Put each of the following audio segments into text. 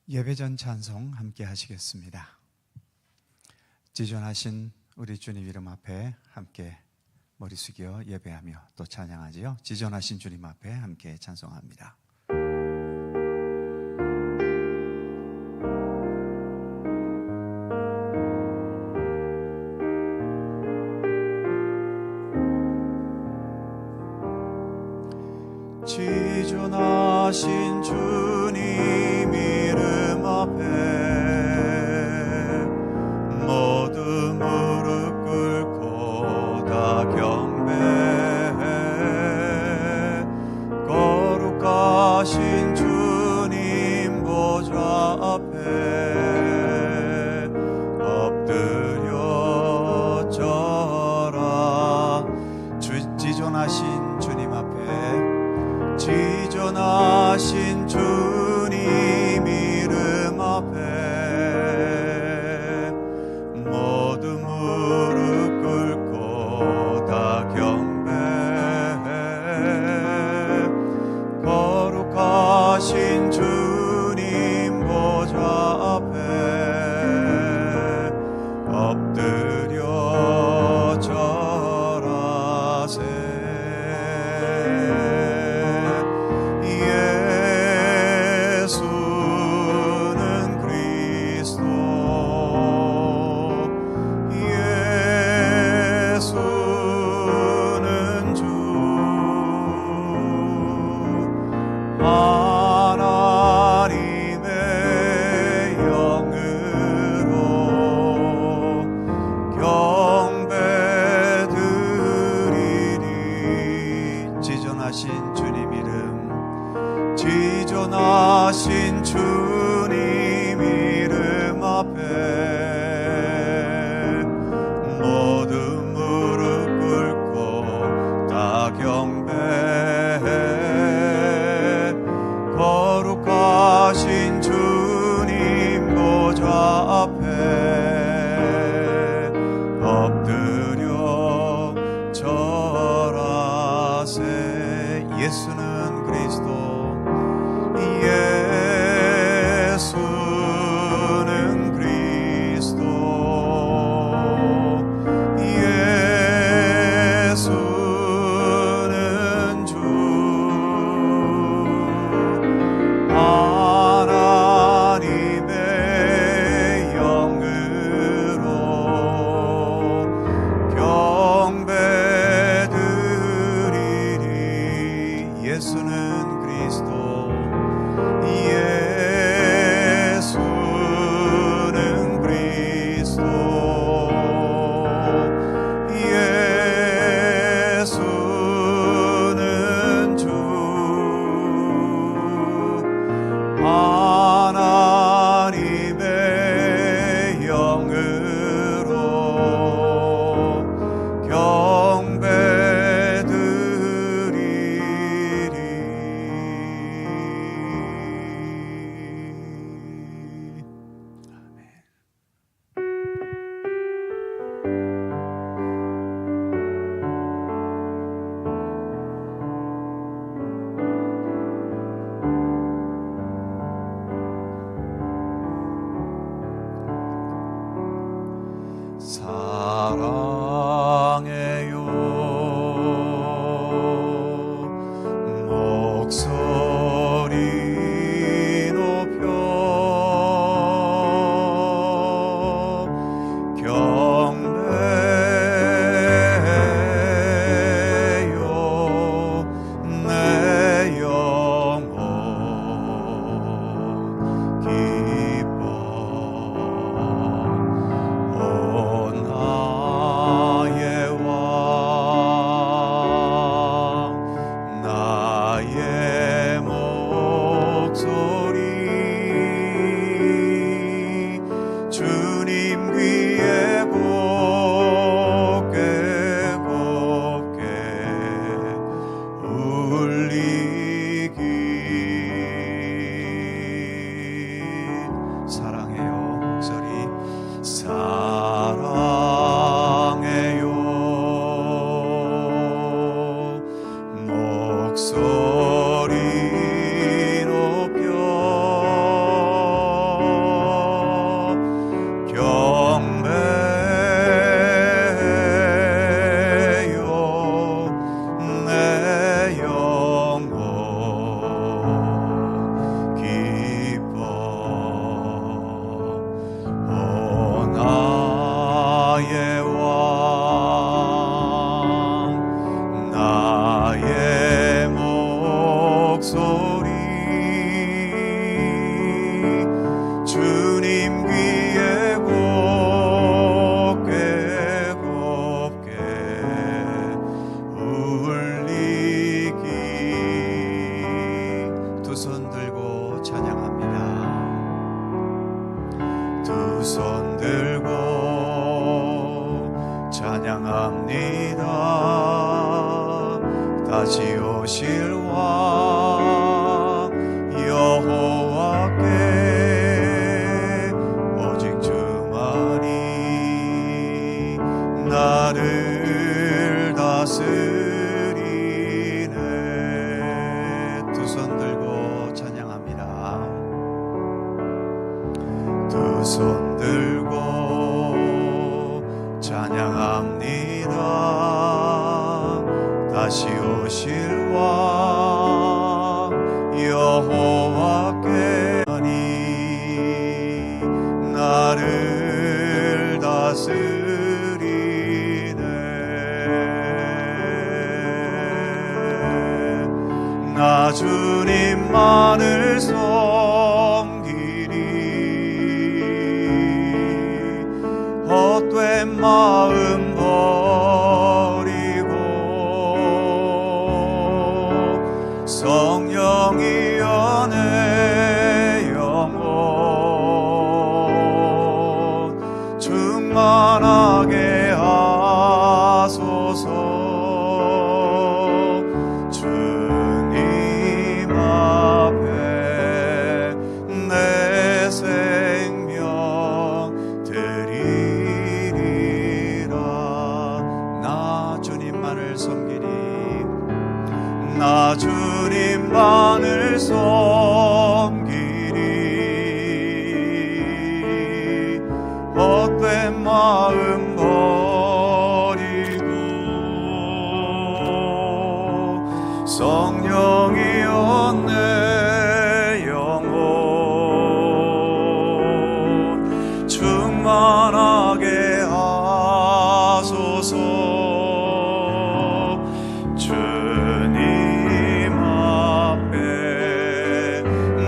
예배전 찬송 함께 하시겠습니다. 지존하신 우리 주님 이름 앞에 함께 머리 숙여 예배하며 또 찬양하지요. 지존하신 주님 앞에 함께 찬송합니다. 지존하신 주님 이름 앞에 모두 무릎 꿇고 다 경배해. 거룩하신 주님 보좌 앞에 엎드려 절하. 지존하신 주님 앞에 지존하신 주님 이름 앞에 모두 무릎 꿇고 다 경배해. 거룩하신 주님 보좌 앞에 엎드려 절하세. 지존하신 주님 이름 앞에 모두 무릎 꿇고 다 경배해. 거룩하신 주님 보좌 앞에 엎드려 절하세. 예수는 그리스도, 예수는 그리스도, 예수는 주. 하나님의 영으로 경배드리리. 예수는 그리스도, 예수는 그리스도, 예수는 주. 하나님의 영으로 사랑해요. 목소리 높여 경배해요. 내 영혼 기뻐. 목소리 높여 오실 왕 여호와께 오직 주만이 나를 다스리네. 두 손 들고 찬양합니다. 두 손 들고 찬양합니다. 다시 오실 왕 여호와께 나를 다스리네. 나 주님만을 섬기리. 헛된 마음 버리고 성령이여 내 영혼 충만하게 하소서. 주님 앞에 내 생명 드리리라. 나 주님만을 섬기리. 나 주님만을 섬기리. 헛된 마음 버리고 성령이여 내 영혼 충만하게 하소서. 주님 앞에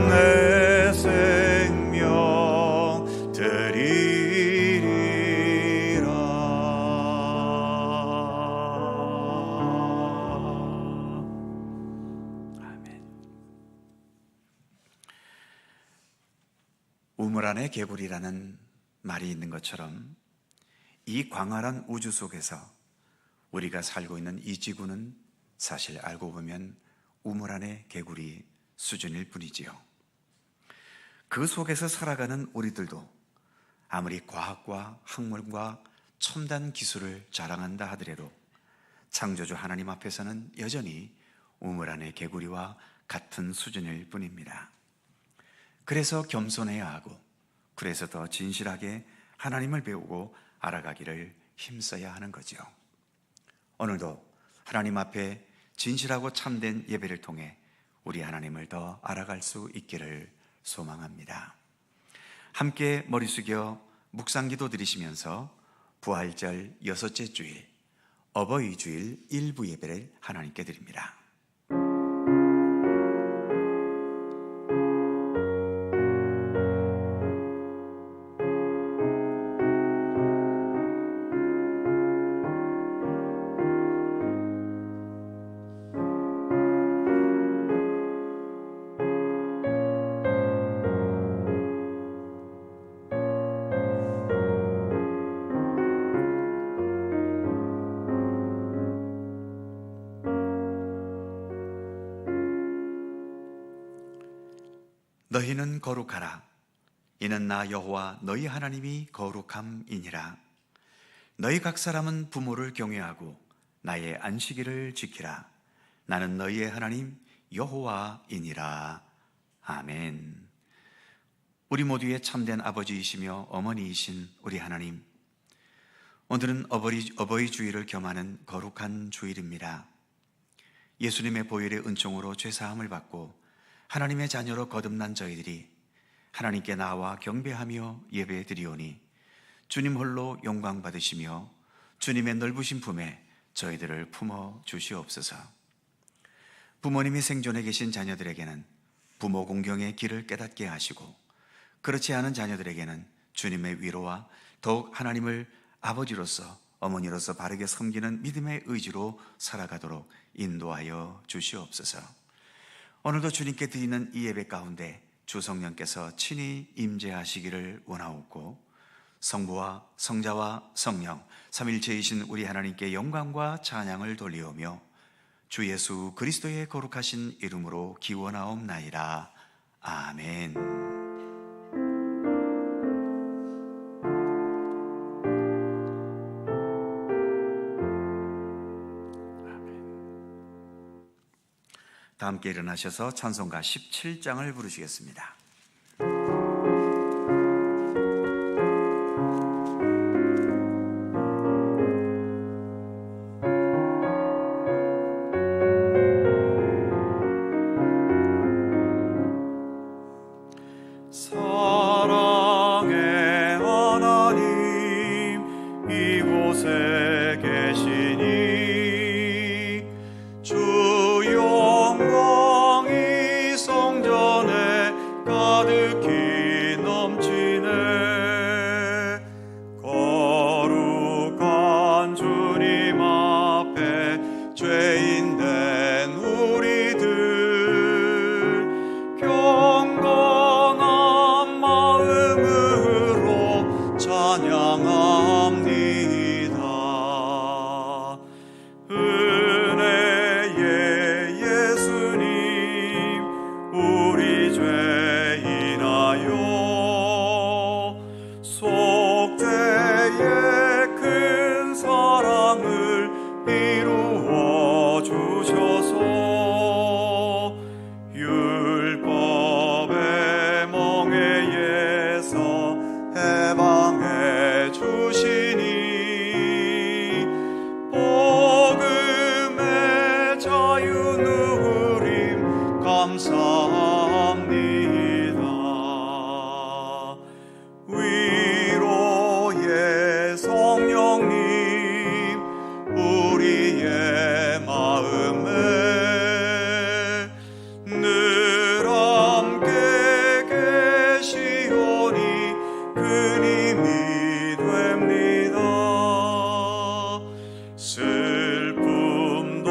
내 생명 드리리라. 아멘. 우물 안에 개구리라는 말이 있는 것처럼 이 광활한 우주 속에서 우리가 살고 있는 이 지구는 사실 알고 보면 우물 안의 개구리 수준일 뿐이지요. 그 속에서 살아가는 우리들도 아무리 과학과 학문과 첨단 기술을 자랑한다 하더라도 창조주 하나님 앞에서는 여전히 우물 안의 개구리와 같은 수준일 뿐입니다. 그래서 겸손해야 하고, 그래서 더 진실하게 하나님을 배우고 알아가기를 힘써야 하는 거죠. 오늘도 하나님 앞에 진실하고 참된 예배를 통해 우리 하나님을 더 알아갈 수 있기를 소망합니다. 함께 머리 숙여 묵상기도 드리시면서 부활절 6째 주일, 어버이 주일 일부 예배를 하나님께 드립니다. 너희는 거룩하라. 이는 나 여호와 너희 하나님이 거룩함이니라. 너희 각 사람은 부모를 경외하고 나의 안식일을 지키라. 나는 너희의 하나님 여호와이니라. 아멘. 우리 모두의 참된 아버지이시며 어머니이신 우리 하나님, 오늘은 어버이 주일을 겸하는 거룩한 주일입니다. 예수님의 보혈의 은총으로 죄사함을 받고 하나님의 자녀로 거듭난 저희들이 하나님께 나와 경배하며 예배드리오니 주님 홀로 영광 받으시며 주님의 넓으신 품에 저희들을 품어 주시옵소서. 부모님이 생존해 계신 자녀들에게는 부모 공경의 길을 깨닫게 하시고, 그렇지 않은 자녀들에게는 주님의 위로와 더욱 하나님을 아버지로서 어머니로서 바르게 섬기는 믿음의 의지로 살아가도록 인도하여 주시옵소서. 오늘도 주님께 드리는 이 예배 가운데 주 성령께서 친히 임재하시기를 원하옵고, 성부와 성자와 성령 삼일체이신 우리 하나님께 영광과 찬양을 돌리오며 주 예수 그리스도의 거룩하신 이름으로 기원하옵나이다. 아멘. 다 함께 일어나셔서 찬송가 17장을 부르시겠습니다. 사랑의 하나님 이곳에 계시니 주 영광이 성전에 가득히 넘치네. 거룩한 주님 앞에 죄인된 우리들 경건한 마음으로 찬양합니다. 은혜의 예수님 우리 죄 인하여 속죄의 큰 사랑을 이루어 주셔서 율법의 멍에에서 해방해 주시니 복음의 자유 누림 감사합니다. 위로의 성령님 우리의 마음에 늘 함께 계시오니 큰 힘이 됩니다. 슬픔도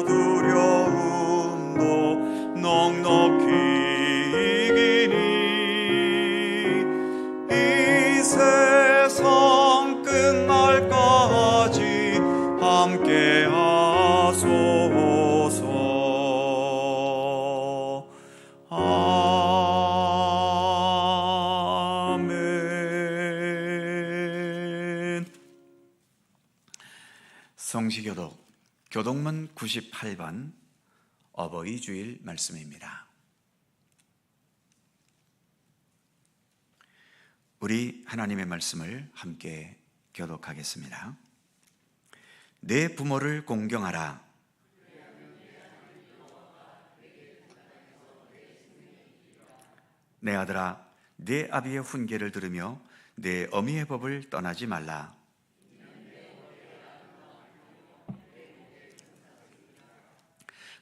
두려움도 넉넉히 이기니 이 세상 끝날까지 함께 하소서. 아멘. 성시교독 교독문 98번 어버이 주일 말씀입니다. 우리 하나님의 말씀을 함께 교독하겠습니다. 내 부모를 공경하라. 내 아들아, 내 아비의 훈계를 들으며 내 어미의 법을 떠나지 말라.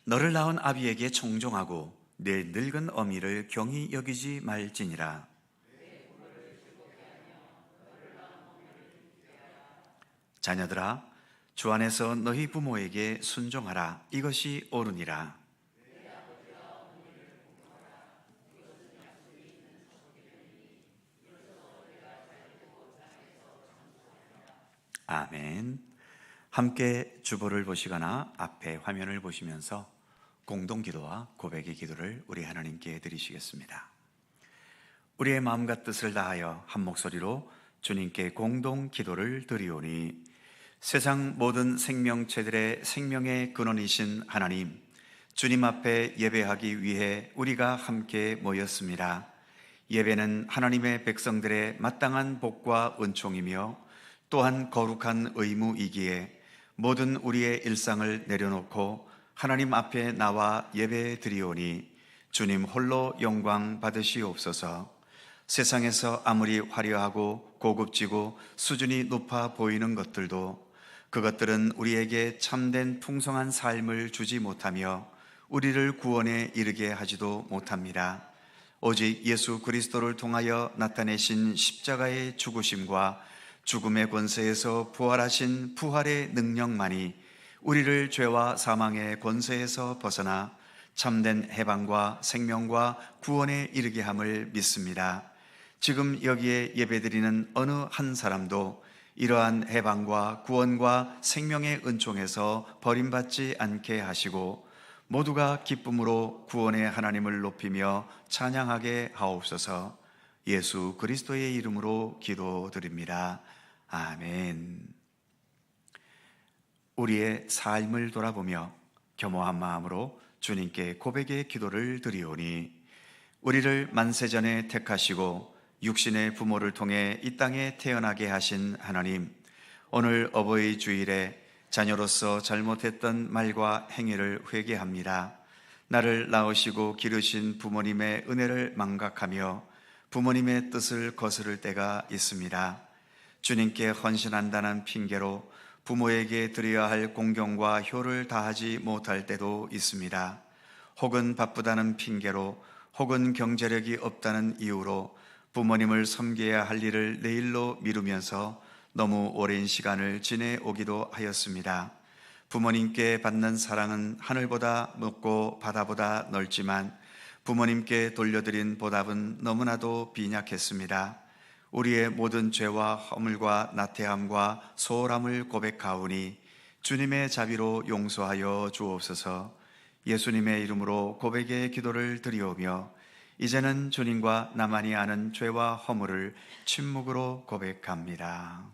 너를 낳은 아비에게 청종하고 내 늙은 어미를 경히 여기지 말지니라. 자녀들아, 주 안에서 너희 부모에게 순종하라. 이것이 옳으니라. 아멘. 함께 주보를 보시거나 앞에 화면을 보시면서 공동기도와 고백의 기도를 우리 하나님께 드리시겠습니다. 우리의 마음과 뜻을 다하여 한 목소리로 주님께 공동 기도를 드리오니, 세상 모든 생명체들의 생명의 근원이신 하나님, 주님 앞에 예배하기 위해 우리가 함께 모였습니다. 예배는 하나님의 백성들의 마땅한 복과 은총이며 또한 거룩한 의무이기에 모든 우리의 일상을 내려놓고 하나님 앞에 나와 예배 드리오니 주님 홀로 영광 받으시옵소서. 세상에서 아무리 화려하고 고급지고 수준이 높아 보이는 것들도 그것들은 우리에게 참된 풍성한 삶을 주지 못하며 우리를 구원에 이르게 하지도 못합니다. 오직 예수 그리스도를 통하여 나타내신 십자가의 죽으심과 죽음의 권세에서 부활하신 부활의 능력만이 우리를 죄와 사망의 권세에서 벗어나 참된 해방과 생명과 구원에 이르게 함을 믿습니다. 지금 여기에 예배드리는 어느 한 사람도 이러한 해방과 구원과 생명의 은총에서 버림받지 않게 하시고 모두가 기쁨으로 구원의 하나님을 높이며 찬양하게 하옵소서. 예수 그리스도의 이름으로 기도드립니다. 아멘. 우리의 삶을 돌아보며 겸허한 마음으로 주님께 고백의 기도를 드리오니, 우리를 만세전에 택하시고 육신의 부모를 통해 이 땅에 태어나게 하신 하나님, 오늘 어버이 주일에 자녀로서 잘못했던 말과 행위를 회개합니다. 나를 낳으시고 기르신 부모님의 은혜를 망각하며 부모님의 뜻을 거스를 때가 있습니다. 주님께 헌신한다는 핑계로 부모에게 드려야 할 공경과 효를 다하지 못할 때도 있습니다. 혹은 바쁘다는 핑계로, 혹은 경제력이 없다는 이유로 부모님을 섬겨야 할 일을 내일로 미루면서 너무 오랜 시간을 지내오기도 하였습니다. 부모님께 받는 사랑은 하늘보다 높고 바다보다 넓지만 부모님께 돌려드린 보답은 너무나도 빈약했습니다. 우리의 모든 죄와 허물과 나태함과 소홀함을 고백하오니 주님의 자비로 용서하여 주옵소서. 예수님의 이름으로 고백의 기도를 드리오며 이제는 주님과 나만이 아는 죄와 허물을 침묵으로 고백합니다.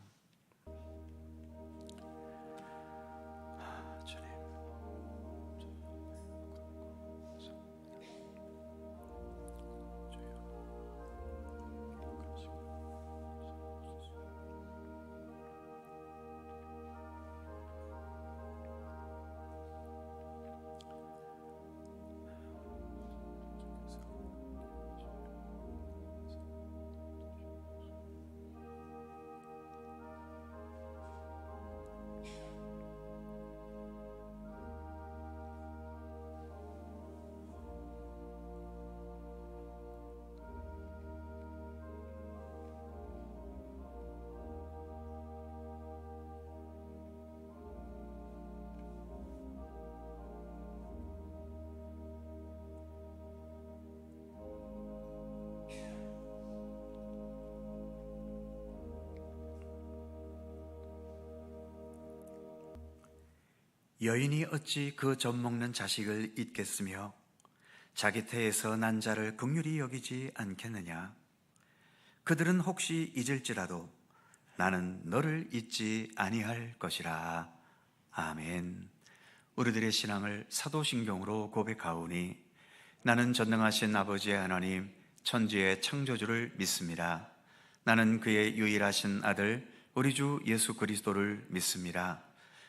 여인이 어찌 그 젖 먹는 자식을 잊겠으며 자기 태에서 난 자를 긍휼히 여기지 않겠느냐. 그들은 혹시 잊을지라도 나는 너를 잊지 아니할 것이라. 아멘. 우리들의 신앙을 사도신경으로 고백하오니, 나는 전능하신 아버지의 하나님 천지의 창조주를 믿습니다. 나는 그의 유일하신 아들 우리 주 예수 그리스도를 믿습니다.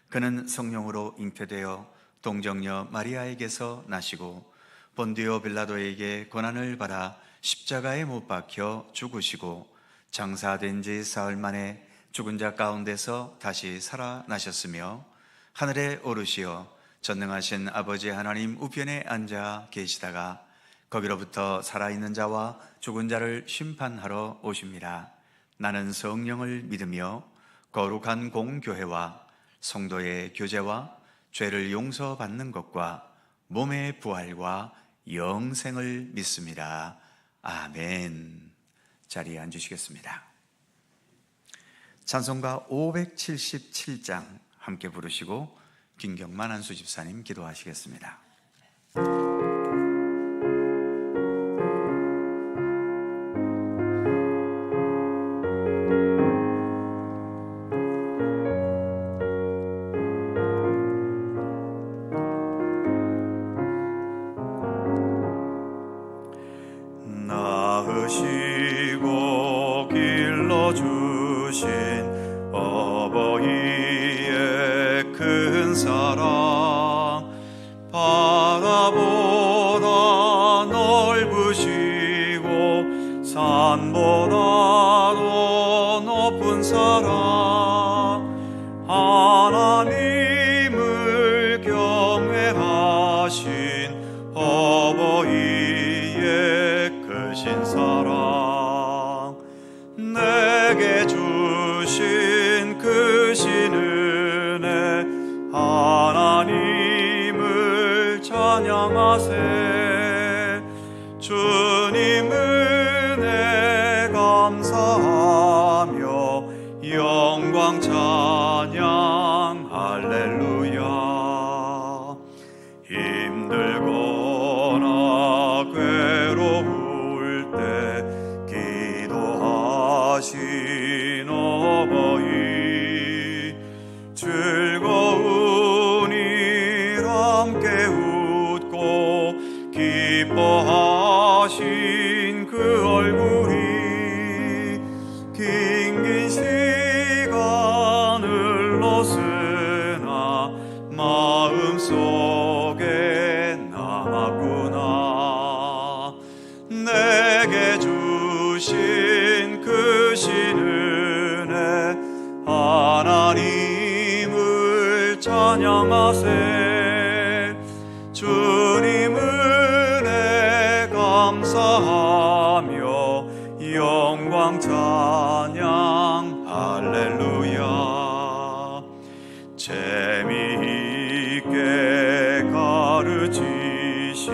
그는 성령으로 잉태되어 동정녀 마리아에게서 나시고 본디오 빌라도에게 고난을 받아 십자가에 못 박혀 죽으시고 장사된 지 사흘 만에 죽은 자 가운데서 다시 살아나셨으며 하늘에 오르시어 전능하신 아버지 하나님 우편에 앉아 계시다가 거기로부터 살아있는 자와 죽은 자를 심판하러 오십니다. 나는 성령을 믿으며 거룩한 공교회와 성도의 교제와 죄를 용서받는 것과 몸의 부활과 영생을 믿습니다. 아멘. 자리에 앉으시겠습니다. 찬송가 577장 함께 부르시고 김경만 한수 집사님 기도하시겠습니다. 낳으시고 길러주신 어버이의 큰 사랑, 바다보다 넓으시고 산보다도 높은 사랑, 하나님을 경외하신 어버이의 크신 사랑, 내게 주신 크신 은혜, 하나님을 찬양하세. 주님 은혜 감사하며 영광 영광 찬양 할렐루야. 힘들거나 괴로울 때 기도하신 어버이, 즐거운 일 함께 웃고 기뻐하신 그 얼굴이 긴긴 시간 흘렀으나 마음속에 남았구나. 내게 주신 그 신은혜 하나님을 찬양하세. 주님 은혜 감사하며 영광 찬양 할렐루야. 재미있게 가르치신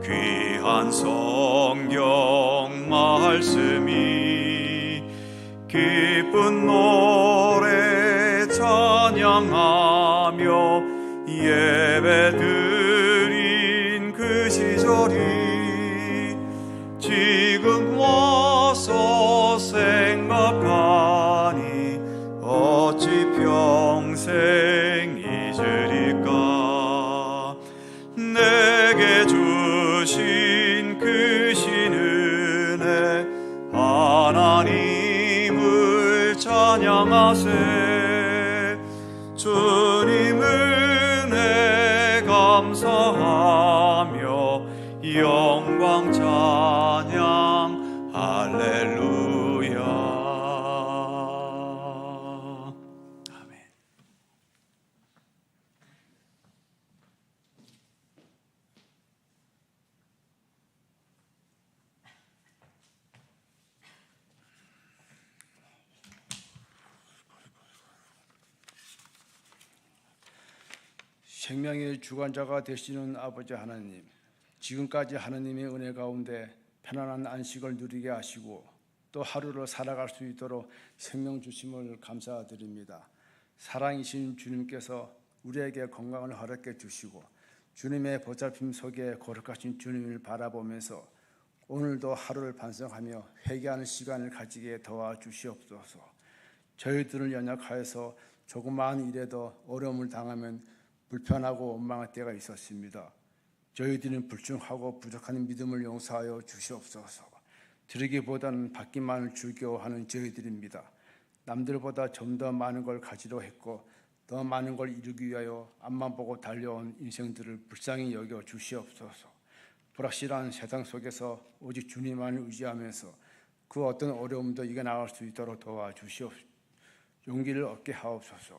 귀한 성경 말씀이 기쁜 노래 찬양하며 예배드린 그 시절이 지금 와서 생각하니 어찌 평생 잊으리까. 내게 주신 그 신은혜 하나님을 찬양하세. 주님 은혜 감사하며 영광 찬양 할렐루야. 아멘. 생명의 주관자가 되시는 아버지 하나님, 지금까지 하나님의 은혜 가운데 편안한 안식을 누리게 하시고 또 하루를 살아갈 수 있도록 생명 주심을 감사드립니다. 사랑이신 주님께서 우리에게 건강을 허락해 주시고 주님의 보살핌 속에 거룩하신 주님을 바라보면서 오늘도 하루를 반성하며 회개하는 시간을 가지게 도와주시옵소서. 저희들을 연약하여서 조그마한 일에도 어려움을 당하면 불편하고 원망할 때가 있었습니다. 저희들은 불충하고 부족한 믿음을 용서하여 주시옵소서. 드리기보다는 받기만을 즐겨하는 저희들입니다. 남들보다 좀 더 많은 걸 가지려 했고 더 많은 걸 이루기 위하여 앞만 보고 달려온 인생들을 불쌍히 여겨 주시옵소서. 불확실한 세상 속에서 오직 주님만을 의지하면서 그 어떤 어려움도 이겨나갈 수 있도록 도와주시옵소서. 용기를 얻게 하옵소서.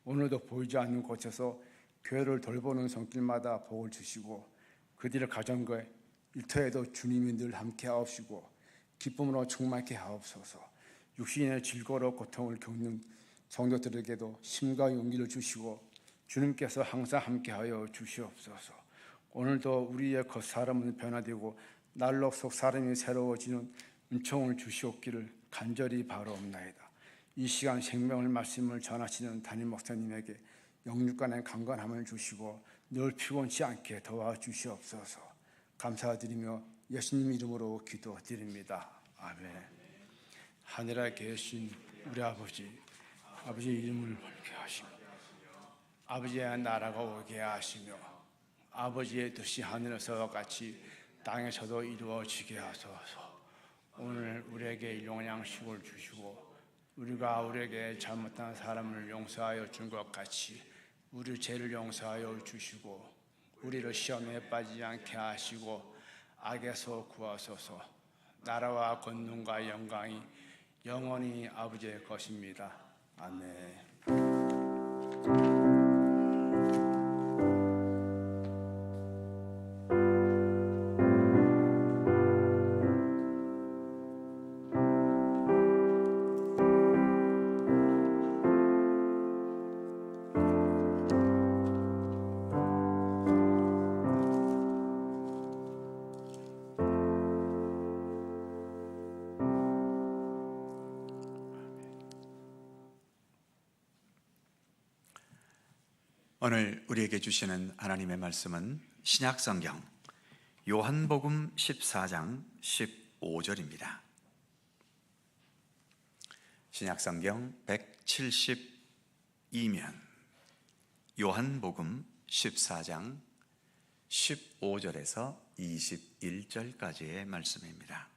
오늘도 보이지 않는 곳에서 교회를 돌보는 손길마다 복을 주시고 그들의 가정과 일터에도 주님이 늘 함께 하옵시고 기쁨으로 충만케 하옵소서. 육신의 질고로 고통을 겪는 성도들에게도 힘과 용기를 주시고 주님께서 항상 함께하여 주시옵소서. 오늘도 우리의 겉사람은 변화되고 날로 속사람이 새로워지는 은총을 주시옵기를 간절히 바라옵나이다. 이 시간 생명의 말씀을 전하시는 담임 목사님에게 영육간의 강건함을 주시고 늘 피곤치 않게 도와주시옵소서. 감사드리며 예수님 이름으로 기도드립니다. 아멘. 하늘에 계신 우리 아버지 이름을 밝게 하시며 아버지의 나라가 오게 하시며 아버지의 뜻이 하늘에서 같이 땅에서도 이루어지게 하소서. 오늘 우리에게 일용할 양식을 주시고 우리가 우리에게 잘못한 사람을 용서하여 준 것 같이 우리 죄를 용서하여 주시고 우리를 시험에 빠지지 않게 하시고 악에서 구하소서. 나라와 권능과 영광이 영원히 아버지의 것입니다. 아멘. 오늘 우리에게 주시는 하나님의 말씀은 신약성경 요한복음 14장 15절입니다. 신약성경 172면 요한복음 14장 15절에서 21절까지의 말씀입니다.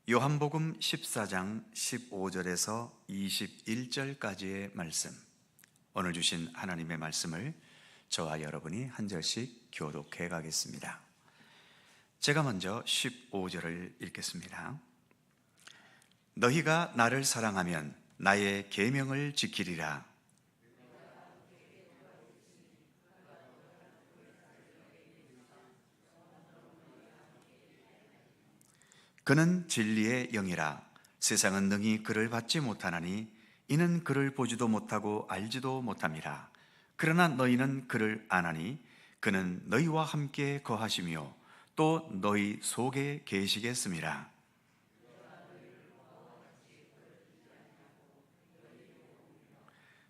요한복음 14장 15절에서 21절까지의 말씀, 오늘 주신 하나님의 말씀을 저와 여러분이 한 절씩 교독해 가겠습니다. 제가 먼저 15절을 읽겠습니다. 너희가 나를 사랑하면 나의 계명을 지키리라. 그는 진리의 영이라. 세상은 능히 그를 받지 못하나니 이는 그를 보지도 못하고 알지도 못함이라. 그러나 너희는 그를 아나니 그는 너희와 함께 거하시며 또 너희 속에 계시겠음이라.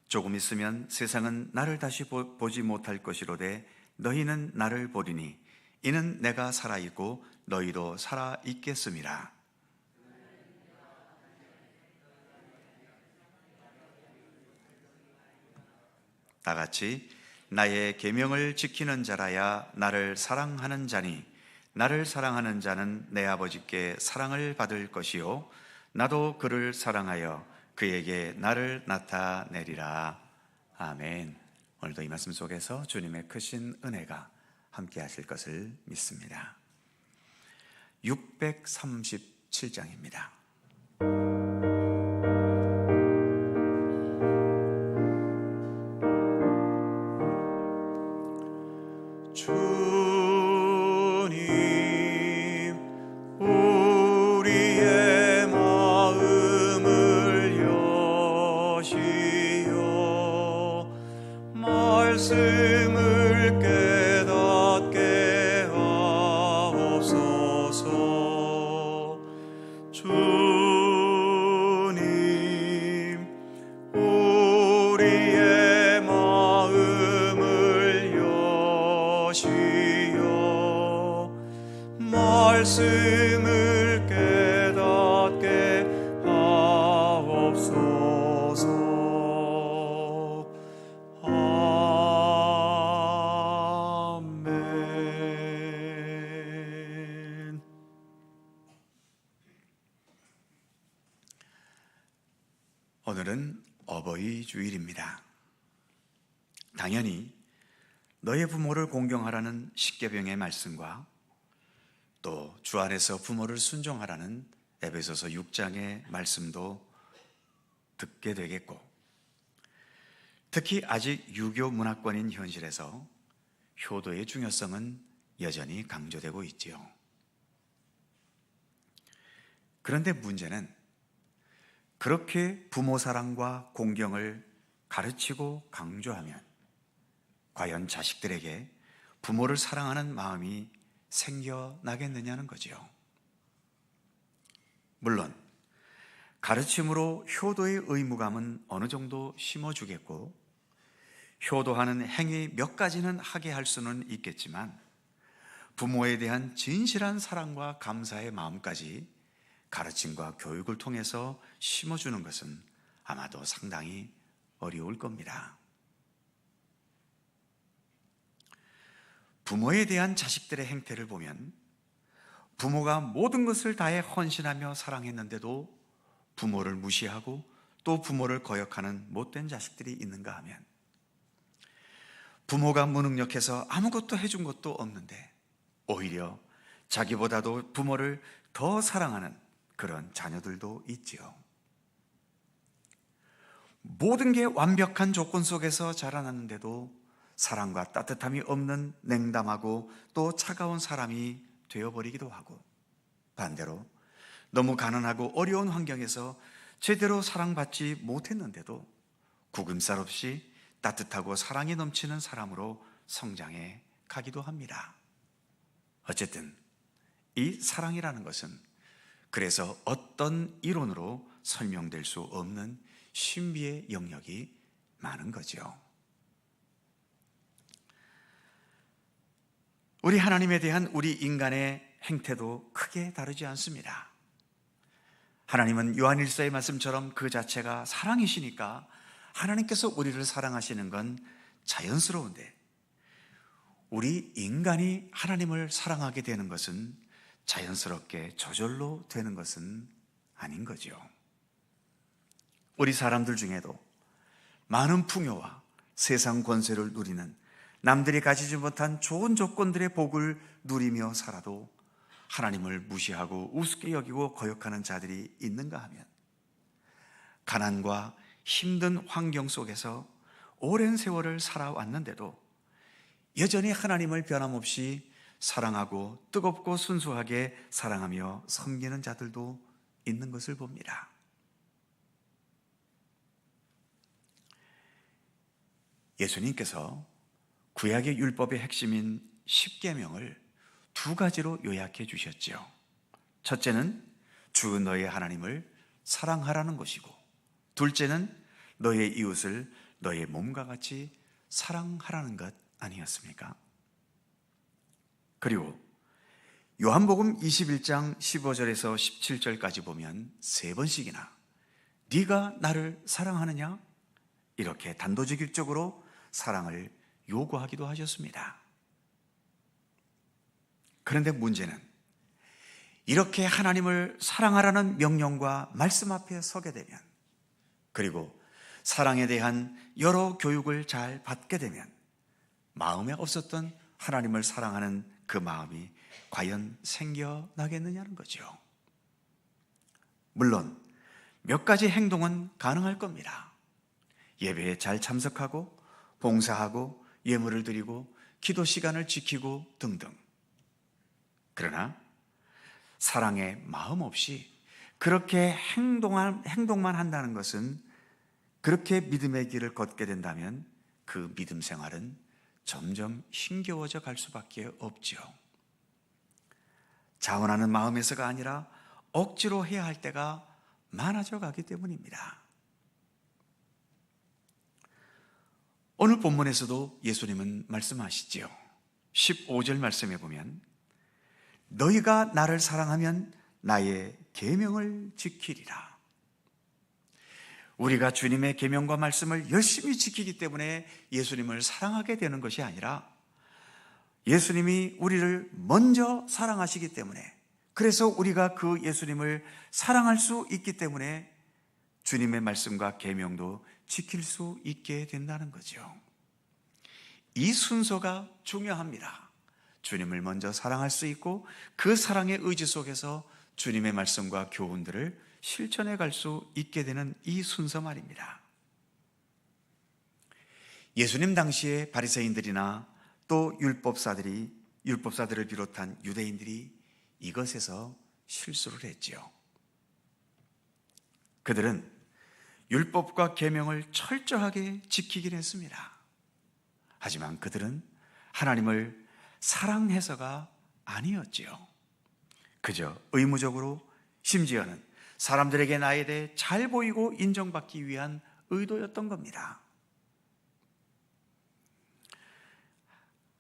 조금 있으면 세상은 나를 다시 보지 못할 것이로되 너희는 나를 보리니 이는 내가 살아있고 너희도 살아있겠음이라. 다 같이 나의 계명을 지키는 자라야 나를 사랑하는 자니 나를 사랑하는 자는 내 아버지께 사랑을 받을 것이요 나도 그를 사랑하여 그에게 나를 나타내리라. 아멘. 오늘도 이 말씀 속에서 주님의 크신 은혜가 함께 하실 것을 믿습니다. 637장입니다. 주님, 우리의 마음을 여시어 말씀을 깨닫게 하옵소서. 주님, 우리의 마음을 여시어 말씀을 깨닫게 하옵소서. 아멘. 오늘은 어버이 주일입니다. 당연히 너의 부모를 공경하라는 십계명의 말씀과 또 주 안에서 부모를 순종하라는 에베소서 6장의 말씀도 듣게 되겠고, 특히 아직 유교 문화권인 현실에서 효도의 중요성은 여전히 강조되고 있지요. 그런데 문제는 그렇게 부모 사랑과 공경을 가르치고 강조하면 과연 자식들에게 부모를 사랑하는 마음이 생겨나겠느냐는 거지요. 물론 가르침으로 효도의 의무감은 어느 정도 심어주겠고 효도하는 행위 몇 가지는 하게 할 수는 있겠지만 부모에 대한 진실한 사랑과 감사의 마음까지 가르침과 교육을 통해서 심어주는 것은 아마도 상당히 어려울 겁니다. 부모에 대한 자식들의 행태를 보면 부모가 모든 것을 다해 헌신하며 사랑했는데도 부모를 무시하고 또 부모를 거역하는 못된 자식들이 있는가 하면 부모가 무능력해서 아무것도 해준 것도 없는데 오히려 자기보다도 부모를 더 사랑하는 그런 자녀들도 있지요. 모든 게 완벽한 조건 속에서 자라났는데도 사랑과 따뜻함이 없는 냉담하고 또 차가운 사람이 되어버리기도 하고, 반대로 너무 가난하고 어려운 환경에서 제대로 사랑받지 못했는데도 구김살 없이 따뜻하고 사랑이 넘치는 사람으로 성장해 가기도 합니다. 어쨌든 이 사랑이라는 것은 그래서 어떤 이론으로 설명될 수 없는 신비의 영역이 많은 거죠. 우리 하나님에 대한 우리 인간의 행태도 크게 다르지 않습니다. 하나님은 요한일서의 말씀처럼 그 자체가 사랑이시니까 하나님께서 우리를 사랑하시는 건 자연스러운데, 우리 인간이 하나님을 사랑하게 되는 것은 자연스럽게 저절로 되는 것은 아닌 거죠. 우리 사람들 중에도 많은 풍요와 세상 권세를 누리는, 남들이 가지지 못한 좋은 조건들의 복을 누리며 살아도 하나님을 무시하고 우습게 여기고 거역하는 자들이 있는가 하면, 가난과 힘든 환경 속에서 오랜 세월을 살아왔는데도 여전히 하나님을 변함없이 사랑하고 뜨겁고 순수하게 사랑하며 섬기는 자들도 있는 것을 봅니다. 예수님께서 구약의 율법의 핵심인 십계명을 두 가지로 요약해 주셨죠. 첫째는 주 너의 하나님을 사랑하라는 것이고, 둘째는 너의 이웃을 너의 몸과 같이 사랑하라는 것 아니었습니까? 그리고 요한복음 21장 15절에서 17절까지 보면 세 번씩이나 네가 나를 사랑하느냐? 이렇게 단도직입적으로 사랑을 요구하기도 하셨습니다. 그런데 문제는 이렇게 하나님을 사랑하라는 명령과 말씀 앞에 서게 되면, 그리고 사랑에 대한 여러 교육을 잘 받게 되면 마음에 없었던 하나님을 사랑하는 그 마음이 과연 생겨나겠느냐는 거죠. 물론 몇 가지 행동은 가능할 겁니다. 예배에 잘 참석하고 봉사하고 예물을 드리고 기도 시간을 지키고 등등. 그러나 사랑의 마음 없이 그렇게 행동만 한다는 것은, 그렇게 믿음의 길을 걷게 된다면 그 믿음 생활은 점점 힘겨워져 갈 수밖에 없죠. 자원하는 마음에서가 아니라 억지로 해야 할 때가 많아져 가기 때문입니다. 오늘 본문에서도 예수님은 말씀하시지요. 15절 말씀에 보면 너희가 나를 사랑하면 나의 계명을 지키리라. 우리가 주님의 계명과 말씀을 열심히 지키기 때문에 예수님을 사랑하게 되는 것이 아니라, 예수님이 우리를 먼저 사랑하시기 때문에, 그래서 우리가 그 예수님을 사랑할 수 있기 때문에 주님의 말씀과 계명도 지킬 수 있게 된다는 거죠. 이 순서가 중요합니다. 주님을 먼저 사랑할 수 있고 그 사랑의 의지 속에서 주님의 말씀과 교훈들을 실천해 갈 수 있게 되는 이 순서 말입니다. 예수님 당시에 바리새인들이나 또 율법사들을 비롯한 유대인들이 이것에서 실수를 했지요. 그들은 율법과 계명을 철저하게 지키긴 했습니다. 하지만 그들은 하나님을 사랑해서가 아니었지요. 그저 의무적으로, 심지어는 사람들에게 나에 대해 잘 보이고 인정받기 위한 의도였던 겁니다.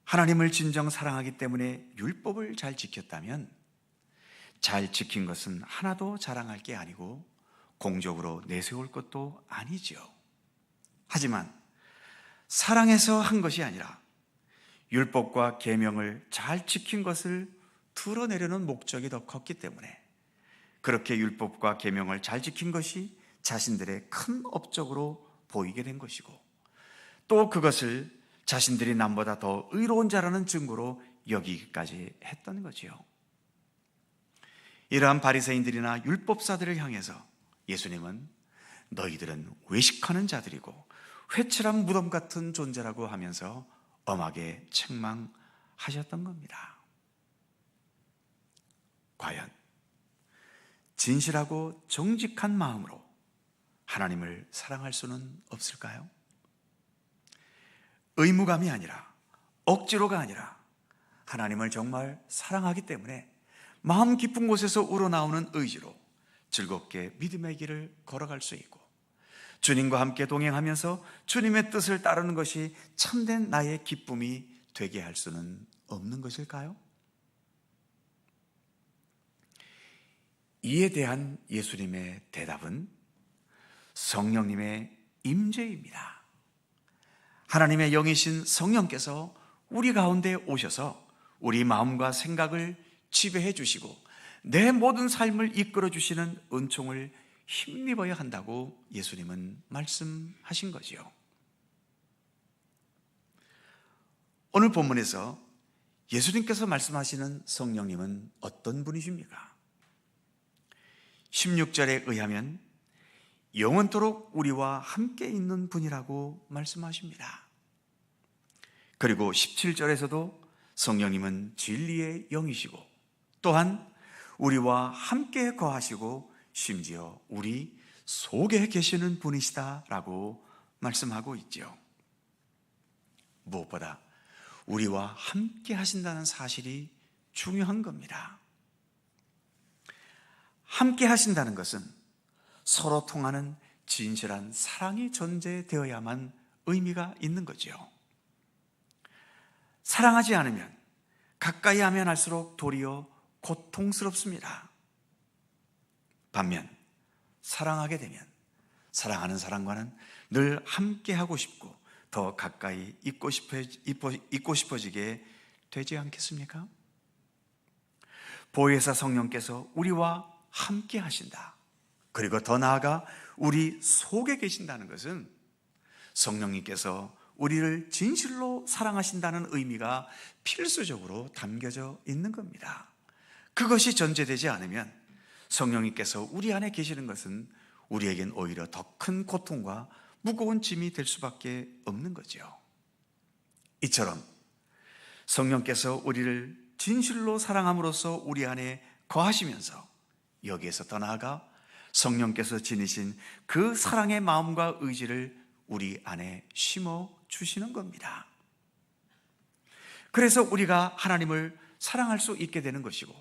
하나님을 진정 사랑하기 때문에 율법을 잘 지켰다면 잘 지킨 것은 하나도 자랑할 게 아니고 공적으로 내세울 것도 아니죠. 하지만 사랑해서 한 것이 아니라 율법과 계명을 잘 지킨 것을 드러내려는 목적이 더 컸기 때문에, 그렇게 율법과 계명을 잘 지킨 것이 자신들의 큰 업적으로 보이게 된 것이고, 또 그것을 자신들이 남보다 더 의로운 자라는 증거로 여기기까지 했던 거지요. 이러한 바리새인들이나 율법사들을 향해서 예수님은 너희들은 외식하는 자들이고 회칠한 무덤 같은 존재라고 하면서 엄하게 책망하셨던 겁니다. 과연 진실하고 정직한 마음으로 하나님을 사랑할 수는 없을까요? 의무감이 아니라, 억지로가 아니라 하나님을 정말 사랑하기 때문에 마음 깊은 곳에서 우러나오는 의지로 즐겁게 믿음의 길을 걸어갈 수 있고, 주님과 함께 동행하면서 주님의 뜻을 따르는 것이 참된 나의 기쁨이 되게 할 수는 없는 것일까요? 이에 대한 예수님의 대답은 성령님의 임재입니다. 하나님의 영이신 성령께서 우리 가운데 오셔서 우리 마음과 생각을 지배해 주시고 내 모든 삶을 이끌어 주시는 은총을 힘입어야 한다고 예수님은 말씀하신 거지요. 오늘 본문에서 예수님께서 말씀하시는 성령님은 어떤 분이십니까? 16절에 의하면 영원토록 우리와 함께 있는 분이라고 말씀하십니다. 그리고 17절에서도 성령님은 진리의 영이시고 또한 우리와 함께 거하시고 심지어 우리 속에 계시는 분이시다라고 말씀하고 있죠. 무엇보다 우리와 함께 하신다는 사실이 중요한 겁니다. 함께 하신다는 것은 서로 통하는 진실한 사랑이 존재되어야만 의미가 있는 거죠. 사랑하지 않으면 가까이 하면 할수록 도리어 고통스럽습니다. 반면 사랑하게 되면 사랑하는 사람과는 늘 함께 하고 싶고 더 가까이 있고 싶어지게 되지 않겠습니까? 보혜사 성령께서 우리와 함께 하신다. 그리고 더 나아가 우리 속에 계신다는 것은 성령님께서 우리를 진실로 사랑하신다는 의미가 필수적으로 담겨져 있는 겁니다. 그것이 전제되지 않으면 성령님께서 우리 안에 계시는 것은 우리에겐 오히려 더 큰 고통과 무거운 짐이 될 수밖에 없는 거죠. 이처럼 성령께서 우리를 진실로 사랑함으로써 우리 안에 거하시면서 여기에서 더 나아가 성령께서 지니신 그 사랑의 마음과 의지를 우리 안에 심어 주시는 겁니다. 그래서 우리가 하나님을 사랑할 수 있게 되는 것이고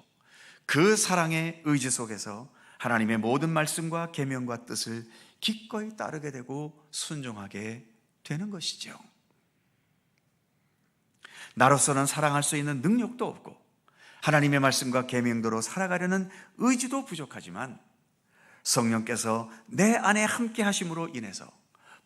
그 사랑의 의지 속에서 하나님의 모든 말씀과 계명과 뜻을 기꺼이 따르게 되고 순종하게 되는 것이죠. 나로서는 사랑할 수 있는 능력도 없고 하나님의 말씀과 계명대로 살아가려는 의지도 부족하지만 성령께서 내 안에 함께 하심으로 인해서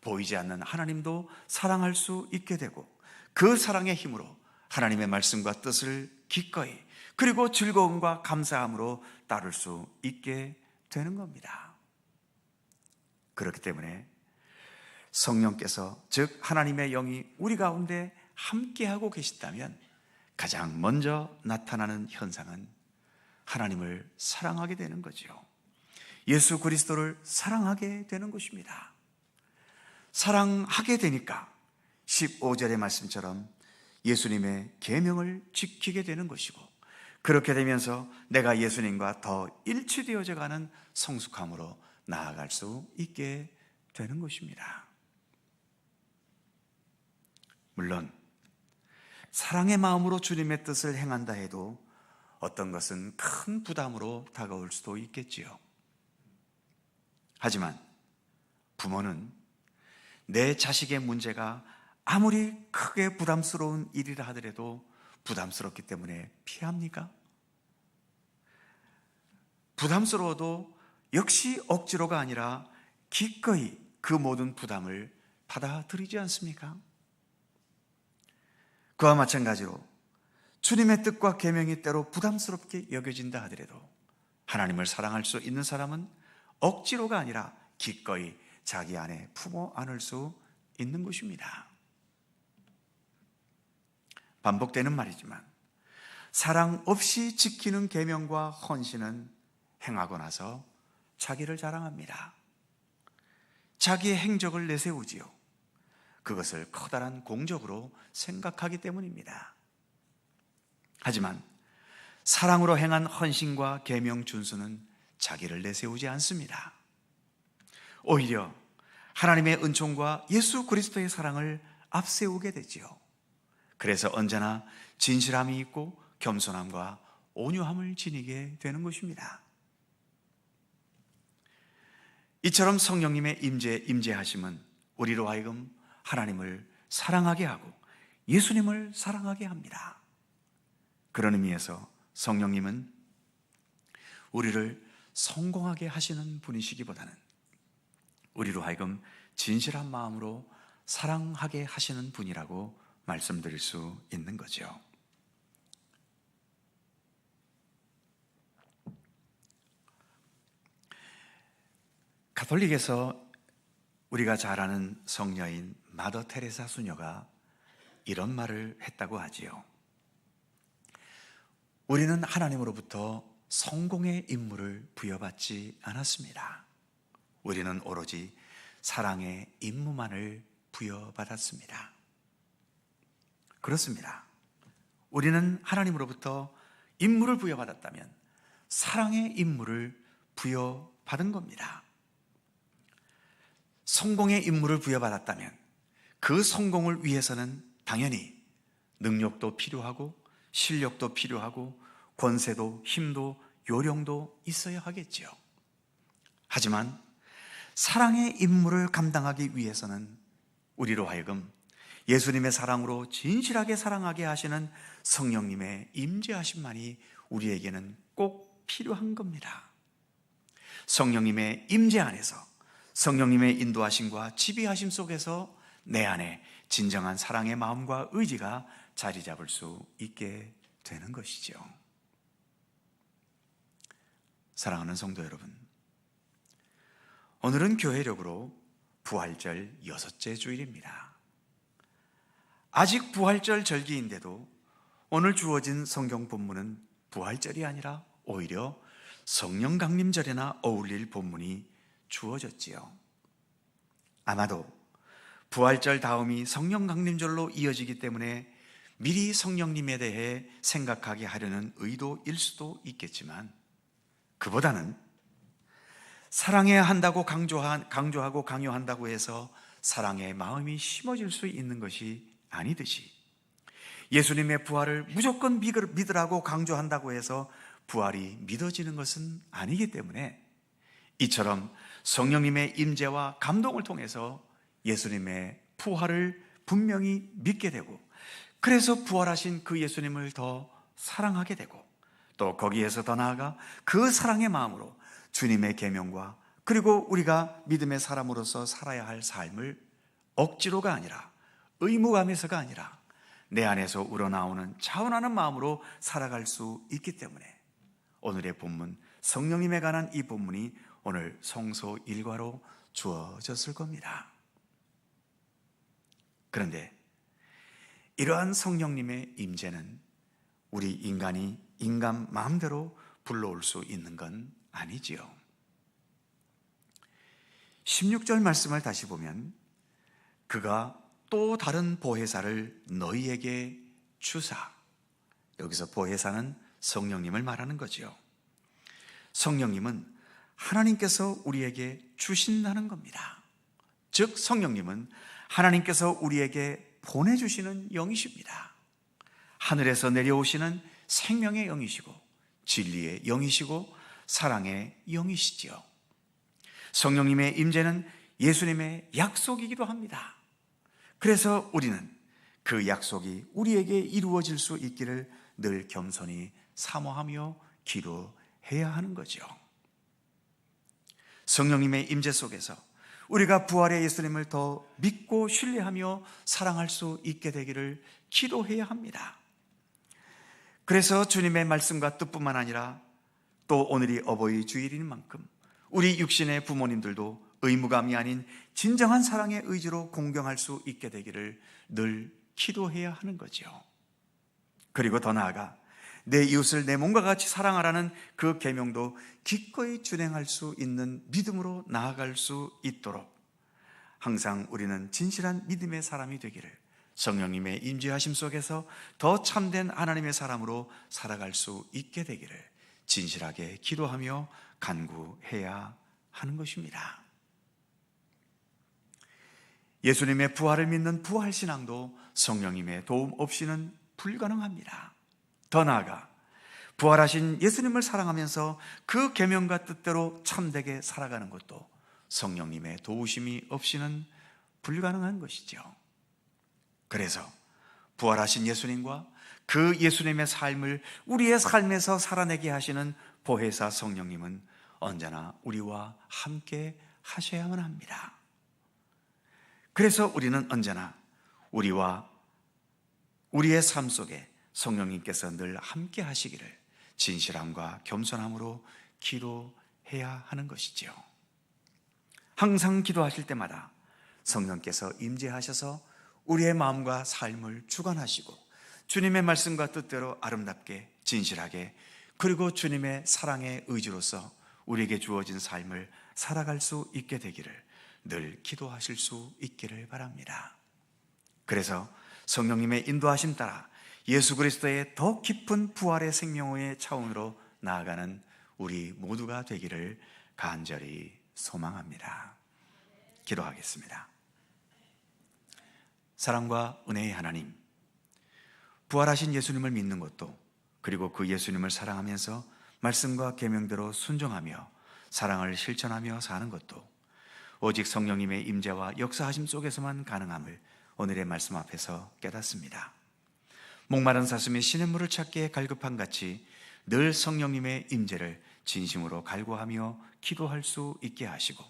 보이지 않는 하나님도 사랑할 수 있게 되고 그 사랑의 힘으로 하나님의 말씀과 뜻을 기꺼이 그리고 즐거움과 감사함으로 따를 수 있게 되는 겁니다. 그렇기 때문에 성령께서 즉 하나님의 영이 우리 가운데 함께하고 계시다면 가장 먼저 나타나는 현상은 하나님을 사랑하게 되는 거죠. 예수 그리스도를 사랑하게 되는 것입니다. 사랑하게 되니까 15절의 말씀처럼 예수님의 계명을 지키게 되는 것이고 그렇게 되면서 내가 예수님과 더 일치되어져 가는 성숙함으로 나아갈 수 있게 되는 것입니다. 물론 사랑의 마음으로 주님의 뜻을 행한다 해도 어떤 것은 큰 부담으로 다가올 수도 있겠지요. 하지만 부모는 내 자식의 문제가 아무리 크게 부담스러운 일이라 하더라도 부담스럽기 때문에 피합니까? 부담스러워도 역시 억지로가 아니라 기꺼이 그 모든 부담을 받아들이지 않습니까? 그와 마찬가지로 주님의 뜻과 계명이 때로 부담스럽게 여겨진다 하더라도 하나님을 사랑할 수 있는 사람은 억지로가 아니라 기꺼이 자기 안에 품어 안을 수 있는 것입니다. 반복되는 말이지만 사랑 없이 지키는 계명과 헌신은 행하고 나서 자기를 자랑합니다. 자기의 행적을 내세우지요. 그것을 커다란 공적으로 생각하기 때문입니다. 하지만 사랑으로 행한 헌신과 계명 준수는 자기를 내세우지 않습니다. 오히려 하나님의 은총과 예수 그리스도의 사랑을 앞세우게 되지요. 그래서 언제나 진실함이 있고 겸손함과 온유함을 지니게 되는 것입니다. 이처럼 성령님의 임재하심은 우리로 하여금 하나님을 사랑하게 하고 예수님을 사랑하게 합니다. 그런 의미에서 성령님은 우리를 성공하게 하시는 분이시기보다는 우리로 하여금 진실한 마음으로 사랑하게 하시는 분이라고 말씀드릴 수 있는 거죠. 가톨릭에서 우리가 잘 아는 성녀인 마더 테레사 수녀가 이런 말을 했다고 하지요. 우리는 하나님으로부터 성공의 임무를 부여받지 않았습니다. 우리는 오로지 사랑의 임무만을 부여받았습니다. 그렇습니다. 우리는 하나님으로부터 임무를 부여받았다면 사랑의 임무를 부여받은 겁니다. 성공의 임무를 부여받았다면 그 성공을 위해서는 당연히 능력도 필요하고 실력도 필요하고 권세도 힘도 요령도 있어야 하겠지요. 하지만 사랑의 임무를 감당하기 위해서는 우리로 하여금 예수님의 사랑으로 진실하게 사랑하게 하시는 성령님의 임재하심만이 우리에게는 꼭 필요한 겁니다. 성령님의 임재 안에서 성령님의 인도하심과 지배하심 속에서 내 안에 진정한 사랑의 마음과 의지가 자리 잡을 수 있게 되는 것이죠. 사랑하는 성도 여러분, 오늘은 교회력으로 부활절 6째 주일입니다. 아직 부활절 절기인데도 오늘 주어진 성경 본문은 부활절이 아니라 오히려 성령 강림절에나 어울릴 본문이 주어졌지요. 아마도 부활절 다음이 성령 강림절로 이어지기 때문에 미리 성령님에 대해 생각하게 하려는 의도일 수도 있겠지만 그보다는 사랑해야 한다고 강조하고 강요한다고 해서 사랑의 마음이 심어질 수 있는 것이 아니듯이 예수님의 부활을 무조건 믿으라고 강조한다고 해서 부활이 믿어지는 것은 아니기 때문에 이처럼 성령님의 임재와 감동을 통해서 예수님의 부활을 분명히 믿게 되고 그래서 부활하신 그 예수님을 더 사랑하게 되고 또 거기에서 더 나아가 그 사랑의 마음으로 주님의 계명과 그리고 우리가 믿음의 사람으로서 살아야 할 삶을 억지로가 아니라 의무감에서가 아니라 내 안에서 우러나오는 차원하는 마음으로 살아갈 수 있기 때문에 오늘의 본문 성령님에 관한 이 본문이 오늘 성소 일과로 주어졌을 겁니다. 그런데 이러한 성령님의 임재는 우리 인간이 인간 마음대로 불러올 수 있는 건 아니지요. 16절 말씀을 다시 보면 그가 또 다른 보혜사를 너희에게 주사, 여기서 보혜사는 성령님을 말하는 거지요. 성령님은 하나님께서 우리에게 주신다는 겁니다. 즉 성령님은 하나님께서 우리에게 보내주시는 영이십니다. 하늘에서 내려오시는 생명의 영이시고 진리의 영이시고 사랑의 영이시지요. 성령님의 임재는 예수님의 약속이기도 합니다. 그래서 우리는 그 약속이 우리에게 이루어질 수 있기를 늘 겸손히 사모하며 기도해야 하는 거죠. 성령님의 임재 속에서 우리가 부활의 예수님을 더 믿고 신뢰하며 사랑할 수 있게 되기를 기도해야 합니다. 그래서 주님의 말씀과 뜻뿐만 아니라 또 오늘이 어버이 주일인 만큼 우리 육신의 부모님들도 의무감이 아닌 진정한 사랑의 의지로 공경할 수 있게 되기를 늘 기도해야 하는 거죠. 그리고 더 나아가 내 이웃을 내 몸과 같이 사랑하라는 그 계명도 기꺼이 준행할 수 있는 믿음으로 나아갈 수 있도록 항상 우리는 진실한 믿음의 사람이 되기를 성령님의 임재하심 속에서 더 참된 하나님의 사람으로 살아갈 수 있게 되기를 진실하게 기도하며 간구해야 하는 것입니다. 예수님의 부활을 믿는 부활신앙도 성령님의 도움 없이는 불가능합니다. 더 나아가 부활하신 예수님을 사랑하면서 그 계명과 뜻대로 참되게 살아가는 것도 성령님의 도우심이 없이는 불가능한 것이죠. 그래서 부활하신 예수님과 그 예수님의 삶을 우리의 삶에서 살아내게 하시는 보혜사 성령님은 언제나 우리와 함께 하셔야만 합니다. 그래서 우리는 언제나 우리와 우리의 삶 속에 성령님께서 늘 함께 하시기를 진실함과 겸손함으로 기도해야 하는 것이지요. 항상 기도하실 때마다 성령께서 임재하셔서 우리의 마음과 삶을 주관하시고 주님의 말씀과 뜻대로 아름답게 진실하게 그리고 주님의 사랑의 의지로서 우리에게 주어진 삶을 살아갈 수 있게 되기를 늘 기도하실 수 있기를 바랍니다. 그래서 성령님의 인도하심 따라 예수 그리스도의 더 깊은 부활의 생명의 차원으로 나아가는 우리 모두가 되기를 간절히 소망합니다. 기도하겠습니다. 사랑과 은혜의 하나님, 부활하신 예수님을 믿는 것도 그리고 그 예수님을 사랑하면서 말씀과 계명대로 순종하며 사랑을 실천하며 사는 것도 오직 성령님의 임재와 역사하심 속에서만 가능함을 오늘의 말씀 앞에서 깨닫습니다. 목마른 사슴이 시냇물을 찾기에 갈급한 같이 늘 성령님의 임재를 진심으로 갈구하며 기도할 수 있게 하시고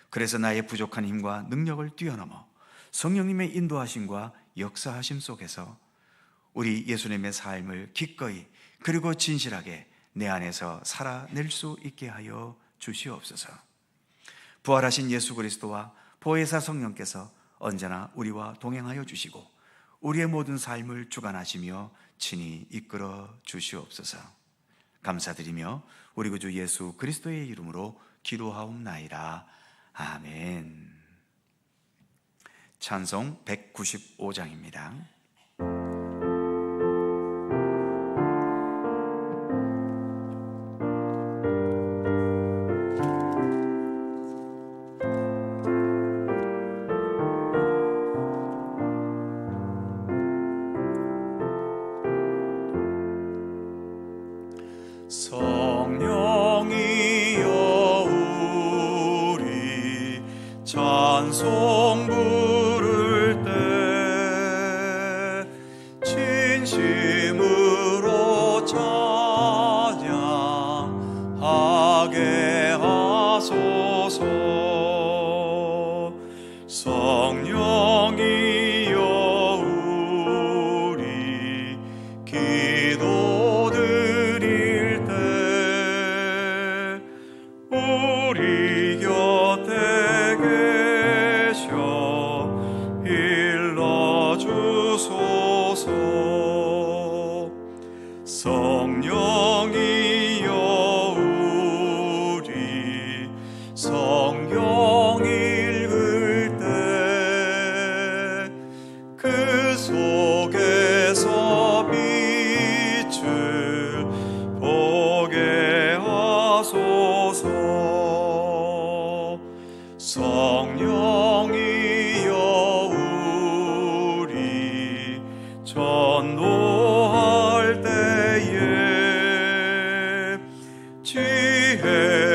그래서 나의 부족한 힘과 능력을 뛰어넘어 성령님의 인도하심과 역사하심 속에서 우리 예수님의 삶을 기꺼이 그리고 진실하게 내 안에서 살아낼 수 있게 하여 주시옵소서. 부활하신 예수 그리스도와 보혜사 성령께서 언제나 우리와 동행하여 주시고 우리의 모든 삶을 주관하시며 친히 이끌어 주시옵소서. 감사드리며 우리 구주 예수 그리스도의 이름으로 기도하옵나이다. 아멘. 찬송 195장입니다. 성령이여 우리 찬송 부를 때 진심으로 찬양하게 하소서. 성령이여 우리 기도 드릴 때 우리 곁에 계셔 일러주소서. 성령이여 우리 성경 읽을 때 그 속에서 빛을 보게 하소서. 성령이여 우리 전도할 때에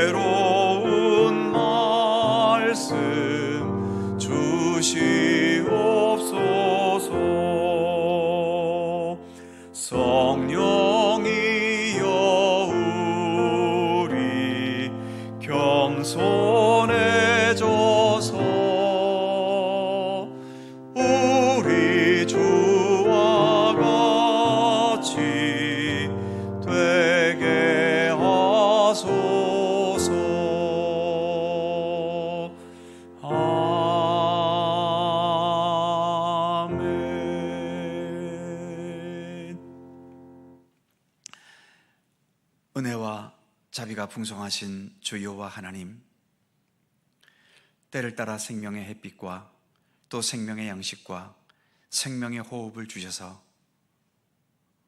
지혜로운 말씀 주시옵소서. 성령이여 우리 겸손해져서 우리 주와 같이 되게 하소서. 아멘. 은혜와 자비가 풍성하신 주 여호와 하나님, 때를 따라 생명의 햇빛과 또 생명의 양식과 생명의 호흡을 주셔서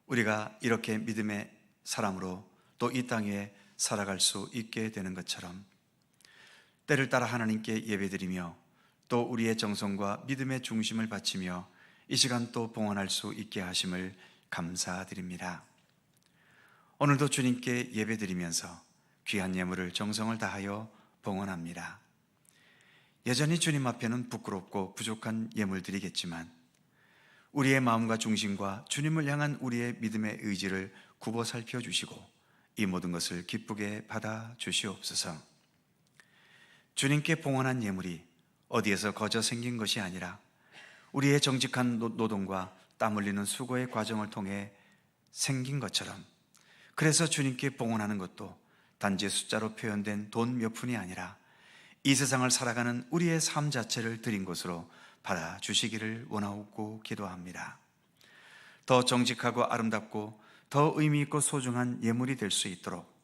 우리가 이렇게 믿음의 사람으로 또 이 땅에 살아갈 수 있게 되는 것처럼 때를 따라 하나님께 예배드리며 또 우리의 정성과 믿음의 중심을 바치며 이 시간 또 봉헌할 수 있게 하심을 감사드립니다. 오늘도 주님께 예배드리면서 귀한 예물을 정성을 다하여 봉헌합니다. 여전히 주님 앞에는 부끄럽고 부족한 예물들이겠지만 우리의 마음과 중심과 주님을 향한 우리의 믿음의 의지를 굽어 살펴주시고 이 모든 것을 기쁘게 받아 주시옵소서. 주님께 봉헌한 예물이 어디에서 거저 생긴 것이 아니라 우리의 정직한 노동과 땀 흘리는 수고의 과정을 통해 생긴 것처럼, 그래서 주님께 봉헌하는 것도 단지 숫자로 표현된 돈 몇 푼이 아니라 이 세상을 살아가는 우리의 삶 자체를 드린 것으로 받아주시기를 원하고 기도합니다. 더 정직하고 아름답고 더 의미 있고 소중한 예물이 될 수 있도록